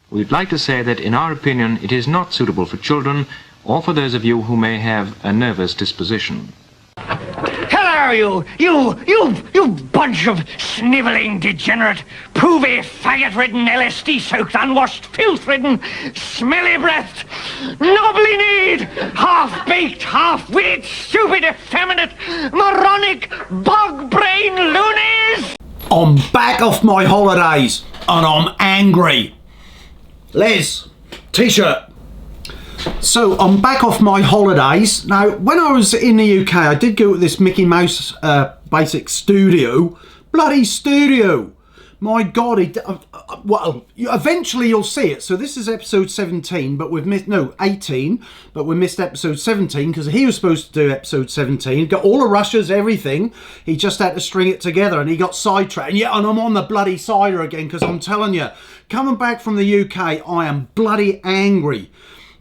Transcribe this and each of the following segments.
we'd like to say that in our opinion it is not suitable for children or for those of you who may have a nervous disposition. Hello, you bunch of snivelling degenerate, poovy, faggot-ridden, LSD-soaked, unwashed, filth-ridden, smelly-breathed, knobbly-kneed, half-baked, half-witted, stupid, effeminate, moronic, bog-brain loonies! I'm back off my holidays and I'm angry. Les, t-shirt. So I'm back off my holidays. Now, when I was in the UK, I did go to this Mickey Mouse basic studio. Bloody studio. My God, well, eventually you'll see it. So this is episode 17, but we've missed, no, 18, but we missed episode 17 because he was supposed to do episode 17. Got all the rushes, everything. He just had to string it together and he got sidetracked. And yeah, and I'm on the bloody cider again because I'm telling you, coming back from the UK, I am bloody angry.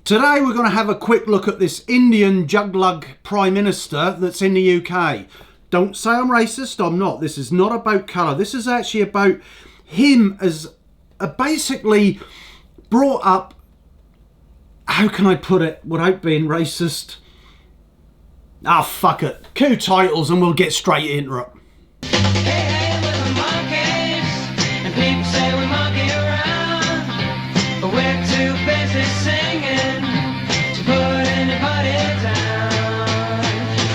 Today we're going to have a quick look at this Indian juglug Prime Minister that's in the UK. Don't say I'm racist, I'm not. This is not about colour. This is actually about him as basically brought up, how can I put it without being racist? Ah, fuck it. Cue titles and we'll get straight into it. Hey, we're the monkeys, and people say we monkey around, but we're too busy singing to put anybody down.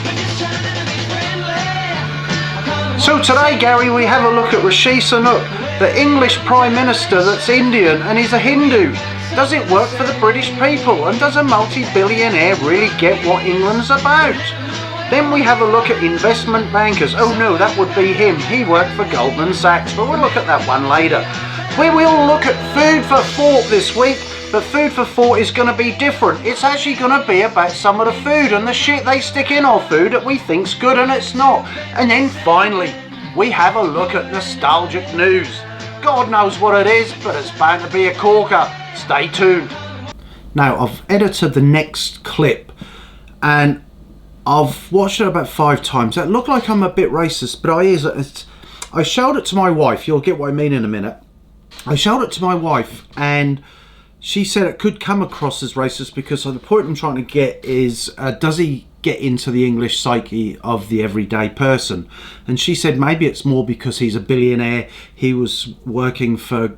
We're just trying to be friendly. So today, Gary, we have a look at Rishi Sunak, the English Prime Minister that's Indian and he's a Hindu. Does it work for the British people? And does a multi-billionaire really get what England's about? Then we have a look at investment bankers. Oh no, that would be him. He worked for Goldman Sachs, but we'll look at that one later. We will look at food for thought this week, but food for thought is going to be different. It's actually going to be about some of the food and the shit they stick in our food that we think's good and it's not. And then finally, we have a look at nostalgic news. God knows what it is, but it's bound to be a corker. Stay tuned. Now, I've edited the next clip and I've watched it about 5 times. It looked like I'm a bit racist, but I showed it to my wife. You'll get what I mean in a minute. I showed it to my wife and she said it could come across as racist because the point I'm trying to get is, does he get into the English psyche of the everyday person? And she said maybe it's more because he's a billionaire. He was working for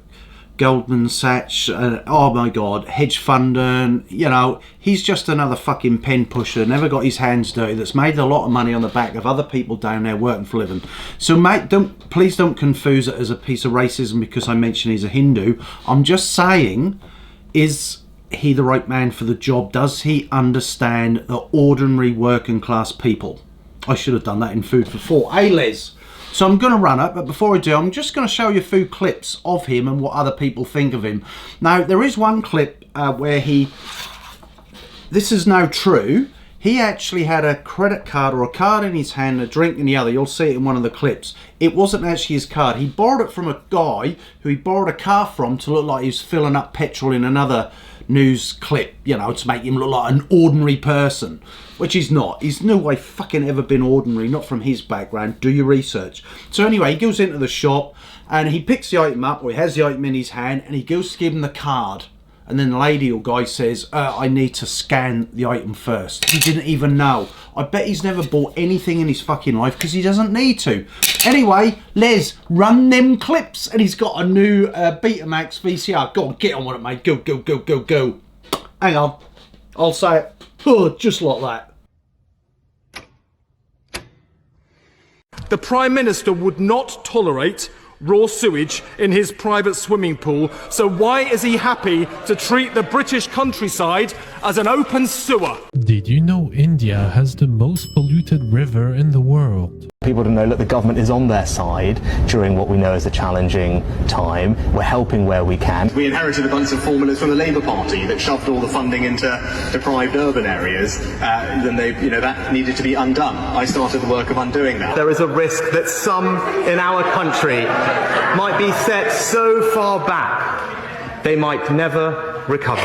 Goldman Sachs, oh my God, hedge fund, you know, he's just another fucking pen pusher, never got his hands dirty, that's made a lot of money on the back of other people down there working for a living. So mate, please don't confuse it as a piece of racism because I mentioned he's a Hindu. I'm just saying, is he the right man for the job? Does he understand the ordinary working class people? I should have done that in food for thought. Hey Les, so I'm going to run it, but before I do, I'm just going to show you a few clips of him and what other people think of him. Now, there is one clip where this is now true, he actually had a credit card or a card in his hand, a drink in the other. You'll see it in one of the clips. It wasn't actually his card. He borrowed it from a guy who he borrowed a car from to look like he was filling up petrol in another news clip, you know, to make him look like an ordinary person, which he's not. He's no way fucking ever been ordinary, not from his background. Do your research. So anyway, he goes into the shop and he picks the item up, or he has the item in his hand, and he goes to give him the card. And then the lady or guy says, I need to scan the item first. He didn't even know. I bet he's never bought anything in his fucking life because he doesn't need to. Anyway, Les, run them clips. And he's got a new Betamax VCR. Go on, get on with it, mate. Go, go, go, go, go. Hang on. I'll say it. Oh, just like that. The Prime Minister would not tolerate raw sewage in his private swimming pool, so why is he happy to treat the British countryside as an open sewer? Did you know India has the most polluted river in the world? People to know that the government is on their side during what we know is a challenging time. We're helping where we can. We inherited a bunch of formulas from the Labour Party that shoved all the funding into deprived urban areas, and that needed to be undone. I started the work of undoing that. There is a risk that some in our country might be set so far back they might never recover.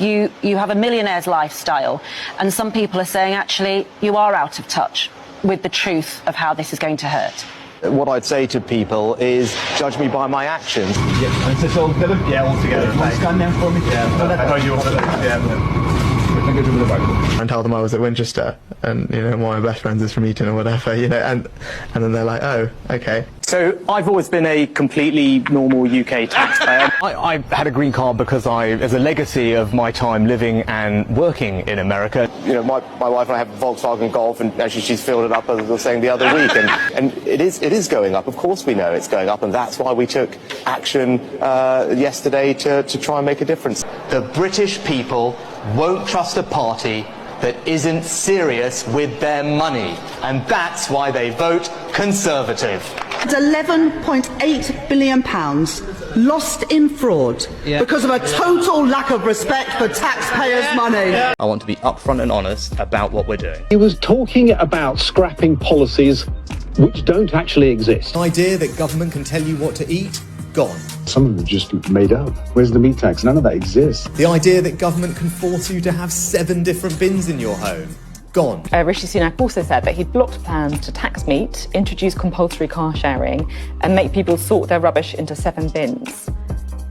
You have a millionaire's lifestyle, and some people are saying actually you are out of touch with the truth of how this is going to hurt. What I'd say to people is, judge me by my actions. Yeah, is this all good? Yeah, all together. Stand down for me. Yeah, I you and tell them I was at Winchester, and one of my best friends is from Eton or whatever, and then they're like, oh, okay. So I've always been a completely normal UK taxpayer. I had a green card because as a legacy of my time living and working in America. My wife and I have a Volkswagen Golf, and actually she's filled it up, as I was saying the other week, and it is going up. Of course we know it's going up, and that's why we took action yesterday to try and make a difference. The British people won't trust a party that isn't serious with their money, and that's why they vote Conservative. It's £11.8 billion lost in fraud because of a total lack of respect for taxpayers' money. I want to be upfront and honest about what we're doing. He was talking about scrapping policies which don't actually exist. The idea that government can tell you what to eat, gone. Some of them are just made up. Where's the meat tax? None of that exists. The idea that government can force you to have 7 different bins in your home, gone. Rishi Sunak also said that he'd blocked plans to tax meat, introduce compulsory car sharing, and make people sort their rubbish into 7 bins.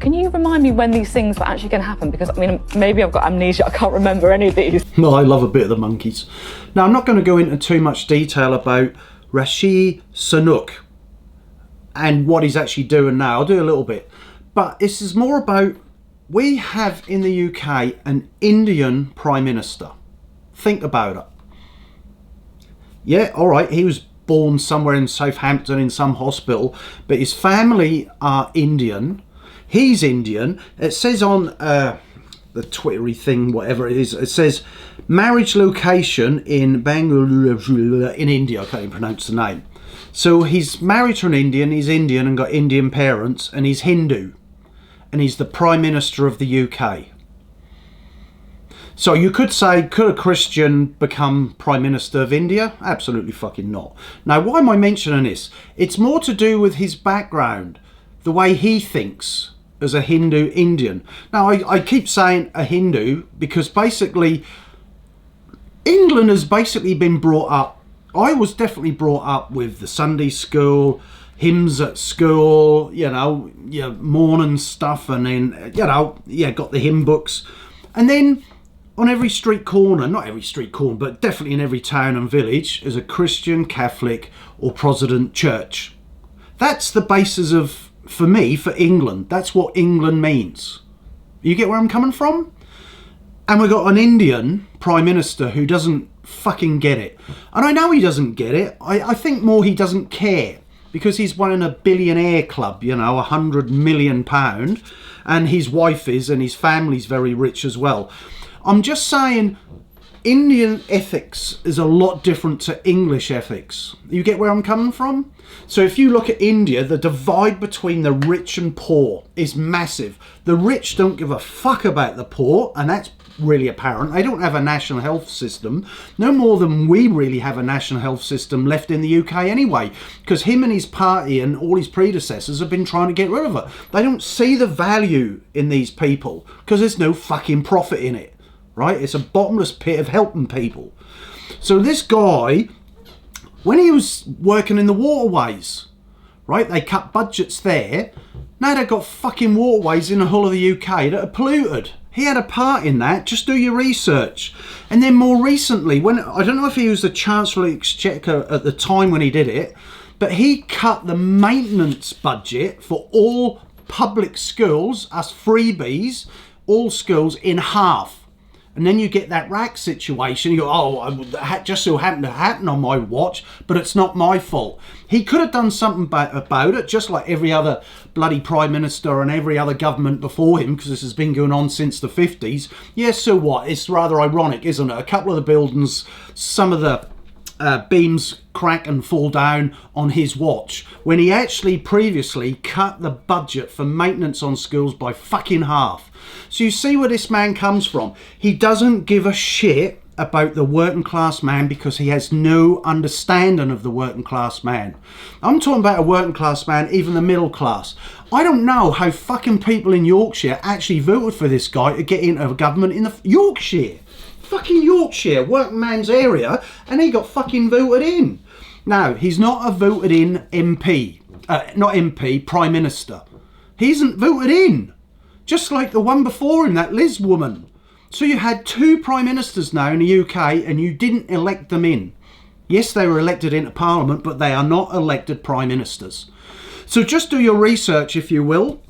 Can you remind me when these things were actually going to happen? Because, maybe I've got amnesia, I can't remember any of these. Well, I love a bit of the monkeys. Now, I'm not going to go into too much detail about Rishi Sunak and what he's actually doing now. I'll do a little bit. But this is more about, we have in the UK an Indian Prime Minister. Think about it. Yeah, all right, he was born somewhere in Southampton in some hospital, but his family are Indian. He's Indian. It says on the Twittery thing, whatever it is, it says marriage location in Bangalore in India. I can't even pronounce the name. So he's married to an Indian, he's Indian and got Indian parents, and he's Hindu. And he's the Prime Minister of the UK. So you could say, could a Christian become Prime Minister of India? Absolutely fucking not. Now, why am I mentioning this? It's more to do with his background, the way he thinks as a Hindu Indian. Now, I keep saying a Hindu because basically England has basically been brought up, I was definitely brought up with the Sunday school, hymns at school, morning stuff, and then, got the hymn books. And then on every street corner, not every street corner, but definitely in every town and village, is a Christian, Catholic or Protestant church. That's the basis of, for me, for England. That's what England means. You get where I'm coming from? And we've got an Indian Prime Minister who doesn't fucking get it. And I know he doesn't get it. I think more he doesn't care. Because he's one in a billionaire club, £100 million. And his wife is, and his family's very rich as well. I'm just saying, Indian ethics is a lot different to English ethics. You get where I'm coming from? So if you look at India, the divide between the rich and poor is massive. The rich don't give a fuck about the poor, and that's really apparent. They don't have a national health system, no more than we really have a national health system left in the UK anyway, because him and his party and all his predecessors have been trying to get rid of it. They don't see the value in these people because there's no fucking profit in it, right? It's a bottomless pit of helping people. So this guy, when he was working in the waterways, right, they cut budgets there. Now they've got fucking waterways in the whole of the UK that are polluted. He had a part in that. Just do your research. And then more recently, when I don't know if he was the Chancellor of the Exchequer at the time when he did it, but he cut the maintenance budget for all public schools, us freebies, all schools in half. And then you get that rack situation. You go, oh, that just so happened to happen on my watch, but it's not my fault. He could have done something about it, just like every other bloody Prime Minister and every other government before him, because this has been going on since the 50s. Yes, so what? It's rather ironic, isn't it? A couple of the buildings, some of the beams crack and fall down on his watch, when he actually previously cut the budget for maintenance on schools by fucking half. So you see where this man comes from. He doesn't give a shit about the working class man because he has no understanding of the working class man. I'm talking about a working class man, even the middle class. I don't know how fucking people in Yorkshire actually voted for this guy to get into government in the Yorkshire. Fucking Yorkshire, working man's area, and he got fucking voted in. Now, he's not a voted in MP, Prime Minister. He isn't voted in. Just like the one before him, that Liz woman. So you had 2 Prime Ministers now in the UK and you didn't elect them in. Yes, they were elected into Parliament, but they are not elected Prime Ministers. So just do your research, if you will,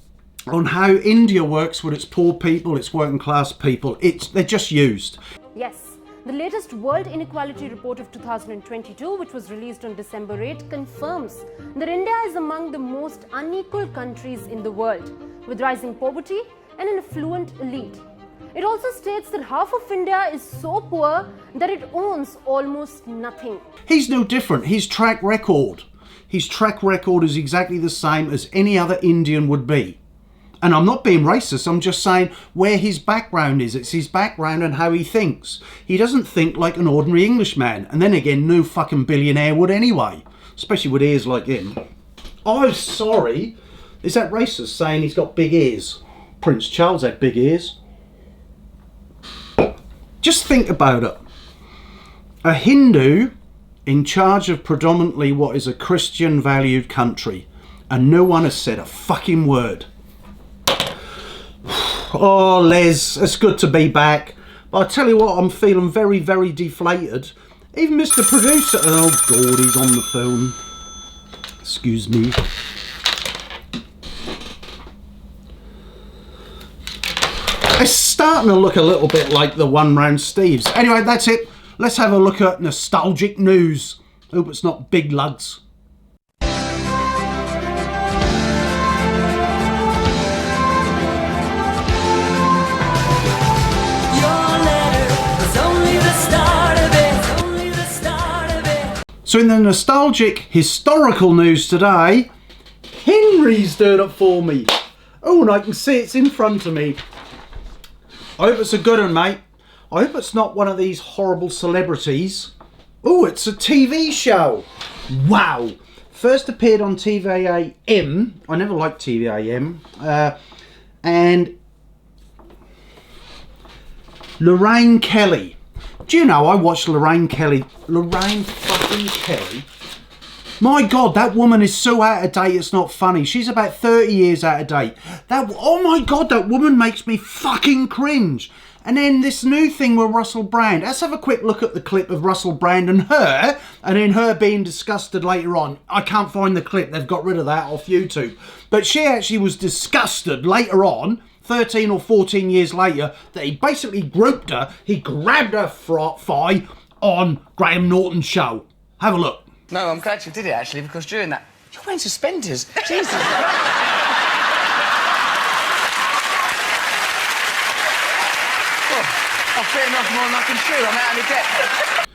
on how India works with its poor people, its working class people. They're just used. Yes. The latest World Inequality Report of 2022, which was released on December 8, confirms that India is among the most unequal countries in the world, with rising poverty and an affluent elite. It also states that half of India is so poor that it owns almost nothing. He's no different. His track record is exactly the same as any other Indian would be. And I'm not being racist, I'm just saying where his background is. It's his background and how he thinks. He doesn't think like an ordinary Englishman. And then again, no fucking billionaire would anyway. Especially with ears like him. I'm sorry. Is that racist, saying he's got big ears? Prince Charles had big ears. Just think about it. A Hindu in charge of predominantly what is a Christian valued country. And no one has said a fucking word. Oh, Les, it's good to be back. But I tell you what, I'm feeling very, very deflated. Even Mr. Producer... Oh, God, he's on the phone. Excuse me. It's starting to look a little bit like the one round Steve's. Anyway, that's it. Let's have a look at nostalgic news. Hope it's not big lugs. So in the nostalgic, historical news today, Henry's doing it for me. Oh, and I can see it's in front of me. I hope it's a good one, mate. I hope it's not one of these horrible celebrities. Oh, it's a TV show. Wow. First appeared on TVAM. I never liked TVAM. And Lorraine Kelly. Do you know, I watched Lorraine Kelly. Lorraine fucking Kelly. My God, that woman is so out of date, it's not funny. She's about 30 years out of date. Oh my God, that woman makes me fucking cringe. And then this new thing with Russell Brand. Let's have a quick look at the clip of Russell Brand and then her being disgusted later on. I can't find the clip, they've got rid of that off YouTube. But she actually was disgusted later on, 13 or 14 years later, that he basically groped her, he grabbed her thigh on Graham Norton's show. Have a look. No, I'm glad you did it, actually, because during that... You're wearing suspenders. Jesus. I've bitten off more than I can chew. I'm out of my depth.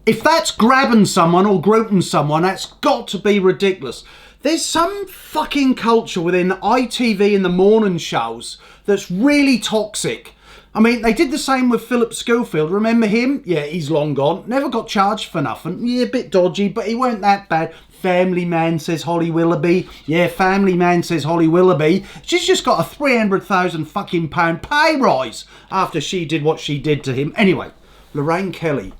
If that's grabbing someone or groping someone, that's got to be ridiculous. There's some fucking culture within ITV and the morning shows that's really toxic. I mean, they did the same with Philip Schofield. Remember him? Yeah, he's long gone. Never got charged for nothing. Yeah, a bit dodgy, but he weren't that bad. Family Man, says Holly Willoughby. Yeah, Family Man, says Holly Willoughby. She's just got a £300,000 fucking pound pay rise after she did what she did to him. Anyway, Lorraine Kelly.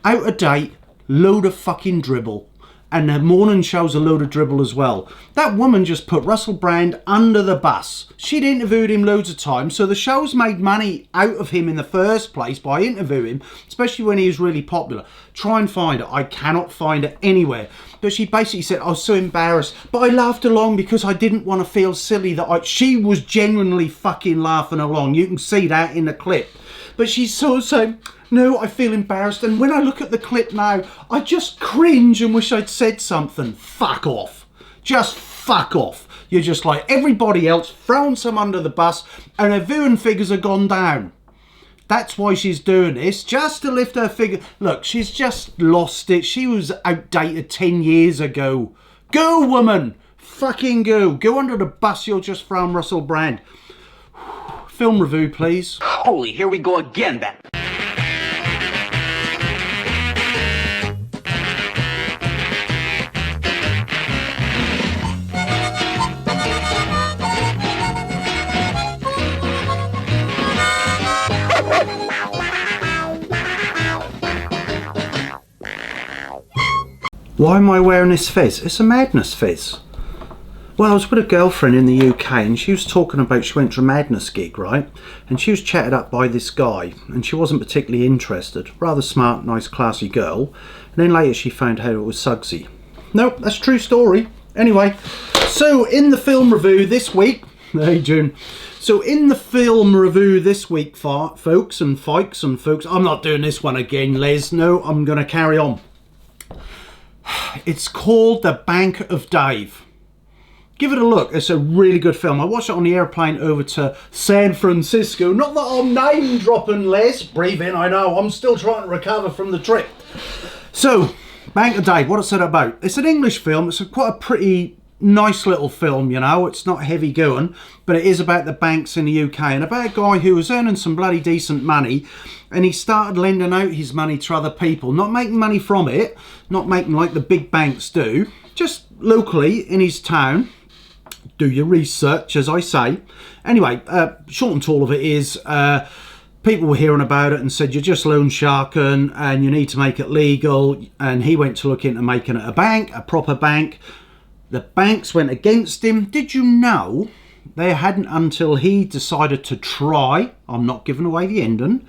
Out of date, load of fucking dribble. And the morning show's a load of dribble as well. That woman just put Russell Brand under the bus. She'd interviewed him loads of times, so the show's made money out of him in the first place by interviewing him, especially when he was really popular. Try and find it. I cannot find it anywhere. But she basically said, I was so embarrassed, but I laughed along because I didn't want to feel silly that she was genuinely fucking laughing along. You can see that in the clip. But she's sort of saying, no, I feel embarrassed. And when I look at the clip now, I just cringe and wish I'd said something. Fuck off. Just fuck off. You're just like everybody else, throwing some under the bus, and her viewing figures have gone down. That's why she's doing this, just to lift her figure. Look, she's just lost it. She was outdated 10 years ago. Go, woman. Fucking go. Go under the bus you're just throwing Russell Brand. Film review, please. Holy, here we go again, that... Why am I wearing this fez? It's a Madness fez. Well, I was with a girlfriend in the UK and she was talking about, she went to a Madness gig, right? And she was chatted up by this guy and she wasn't particularly interested. Rather smart, nice, classy girl. And then later she found out it was Suggsy. Nope, that's a true story. Anyway, so in the film review this week, hey June. So in the film review this week, folks, I'm not doing this one again, Les. No, I'm going to carry on. It's called The Bank of Dave. Give it a look. It's a really good film. I watched it on the airplane over to San Francisco. Not that I'm name dropping, Les. Breathe in, I know. I'm still trying to recover from the trip. So, Bank of Dave, what's it about? It's an English film. It's quite a pretty nice little film, you know. It's not heavy going, but it is about the banks in the UK and about a guy who was earning some bloody decent money and he started lending out his money to other people. Not making money from it, not making like the big banks do, just locally in his town. Do your research, as I say. Anyway, short and tall of it is, people were hearing about it and said, you're just loan sharking and you need to make it legal. And he went to look into making it a bank, a proper bank. The banks went against him. Did you know they hadn't until he decided to try, I'm not giving away the ending,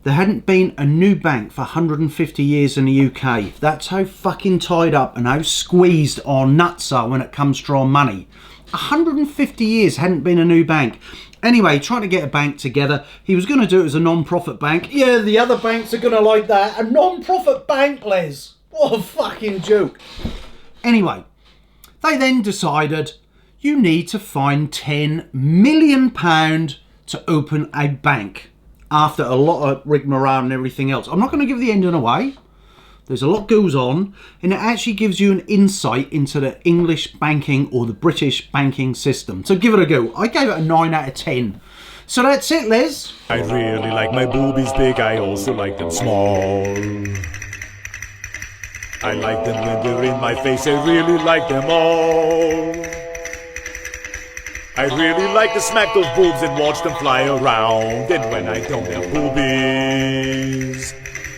there hadn't been a new bank for 150 years in the UK. That's how fucking tied up and how squeezed our nuts are when it comes to our money. 150 years hadn't been a new bank. Anyway, trying to get a bank together. He was going to do it as a non-profit bank. Yeah, the other banks are going to like that. A non-profit bank, Les. What a fucking joke. Anyway, they then decided you need to find £10 million to open a bank after a lot of rigmarole and everything else. I'm not going to give the ending away. There's a lot goes on, and it actually gives you an insight into the English banking or the British banking system. So give it a go. I gave it a 9 out of 10. So that's it, Les. I really like my boobies big, I also like them small. I like them when they're in my face, I really like them all. I really like to smack those boobs and watch them fly around. And when I don't have boobies,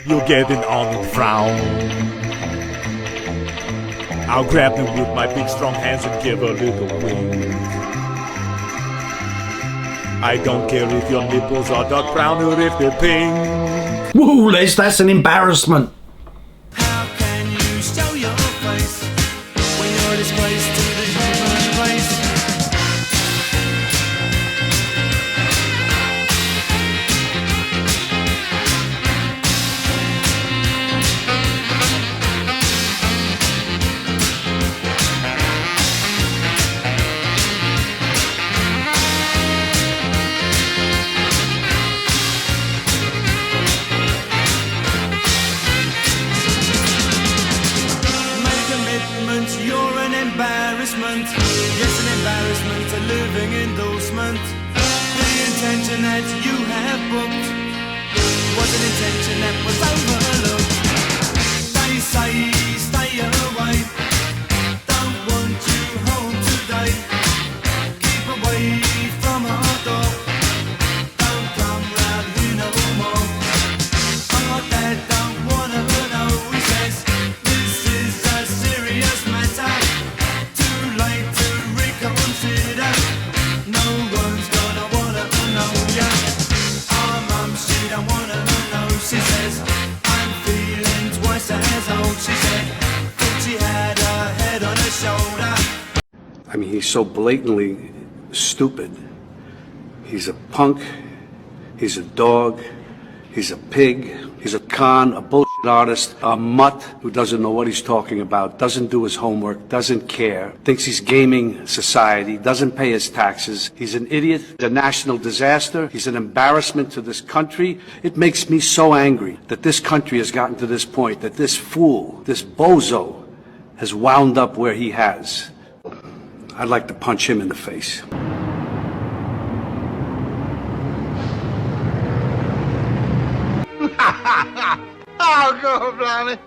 you'll get an honored frown. I'll grab them with my big strong hands and give a little wink. I don't care if your nipples are dark brown or if they're pink. Woo, Les, that's an embarrassment. How can you show your face when you're disgraced to the human race? You're an embarrassment. Yes, an embarrassment, a living endorsement. The intention that you have booked was an intention that was overlooked. They say stay away, don't want you home today. Keep away from our door, don't come round here no more. Our dad don't wanna know, he says this is a serious matter. Too late to reconsider. No one's gonna wanna know ya. Our mum, she don't wanna know. She says I'm feeling twice as old. She said thought she had her head on her shoulder. I mean, he's so blatantly stupid. He's a punk. He's a dog. He's a pig. He's a con, a bullshit artist, a mutt who doesn't know what he's talking about, doesn't do his homework, doesn't care, thinks he's gaming society, doesn't pay his taxes. He's an idiot, a national disaster. He's an embarrassment to this country. It makes me so angry that this country has gotten to this point, that this fool, this bozo, has wound up where he has. I'd like to punch him in the face. Oh, God, blimey.